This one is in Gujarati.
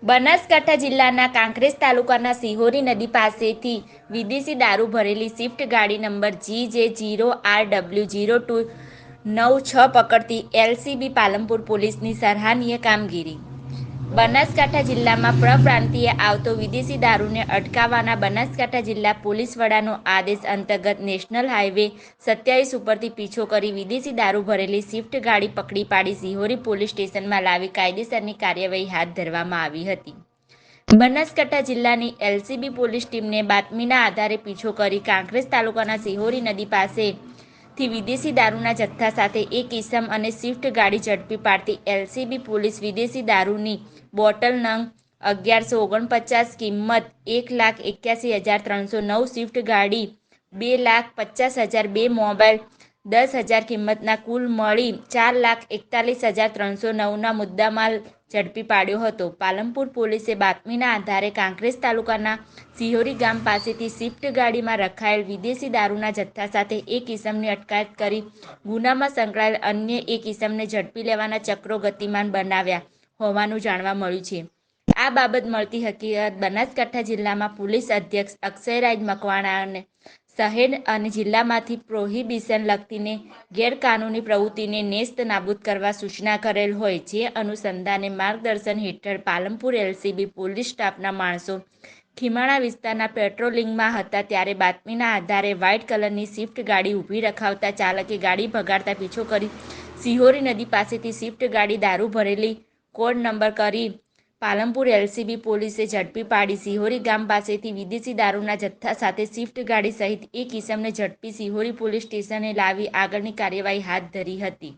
બનાસકાંઠા જિલ્લાના કાંકરેજ તાલુકાના સિહોરી નદી પાસેથી વિદેશી દારૂ ભરેલી સ્વિફ્ટ ગાડી નંબર GJ0RW0296 પકડતી એલસીબી પાલનપુર પોલીસની સરાહનીય કામગીરી। બનાસકાંઠા જિલ્લામાં પરપ્રાંતીય આવતો વિદેશી દારૂને અટકાવવાના બનાસકાંઠા જિલ્લા પોલીસ વડાનો આદેશ અંતર્ગત નેશનલ હાઈવે 27 ઉપરથી પીછો કરી વિદેશી દારૂ ભરેલી સ્વિફ્ટ ગાડી પકડી પાડી સિહોરી પોલીસ સ્ટેશનમાં લાવી કાયદેસરની કાર્યવાહી હાથ ધરવામાં આવી હતી। બનાસકાંઠા જિલ્લાની એલસીબી પોલીસ ટીમને બાતમીના આધારે પીછો કરી કાંકરેજ તાલુકાના સિહોરી નદી પાસેથી વિદેશી દારૂના જથ્થા સાથે એક ઈસમ અને સ્વિફ્ટ ગાડી ઝડપી પાડતી એલસીબી પોલીસ વિદેશી દારૂની બોટલ નંગ 1149 કિંમત 1,81,309 સ્વિફ્ટ ગાડી 2,50,000 2 મોબાઈલ 10,000 કિંમતના કુલ મળી 4,41,309ના મુદ્દામાલ ઝડપી પાડ્યો હતો। પાલનપુર પોલીસે બાતમીના આધારે કાંકરેજ તાલુકાના સિહોરી ગામ પાસેથી સ્વિફ્ટ ગાડીમાં રખાયેલ વિદેશી દારૂના જથ્થા સાથે એક ઈસમની અટકાયત કરી ગુનામાં સંકળાયેલ અન્ય એક ઈસમને ઝડપી લેવાના ચક્રો ગતિમાન બનાવ્યા હોવાનું જાણવા મળ્યું છે। આ બાબત મળતી હકીકત બનાસકાંઠા જિલ્લામાં પોલીસ અધ્યક્ષ અક્ષયરાજ મકવાણાને શહેર અને જિલ્લામાંથી પ્રોહિબિશન લગતીને ગેરકાનૂની પ્રવૃત્તિને નેસ્ત નાબૂદ કરવા સૂચના કરેલ હોય જે અનુસંધાને માર્ગદર્શન હેઠળ પાલનપુર એલસીબી પોલીસ સ્ટાફના માણસો ખીમાણા વિસ્તારના પેટ્રોલિંગમાં હતા ત્યારે બાતમીના આધારે વ્હાઇટ કલરની સ્વિફ્ટ ગાડી ઊભી રખાવતા ચાલકે ગાડી ભગાડતા પીછો કરી સિહોરી નદી પાસેથી સ્વિફ્ટ ગાડી દારૂ ભરેલી કોડ નંબર કરી પાલનપુર એલસીબી પોલીસે ઝડપી પાડી સિહોરી ગામ પાસેથી વિદેશી દારૂના જથ્થા સાથે સ્વિફ્ટ ગાડી સહિત એક ઈસમને ઝડપી સિહોરી પોલીસ સ્ટેશને લાવી આગળની કાર્યવાહી હાથ ધરી હતી।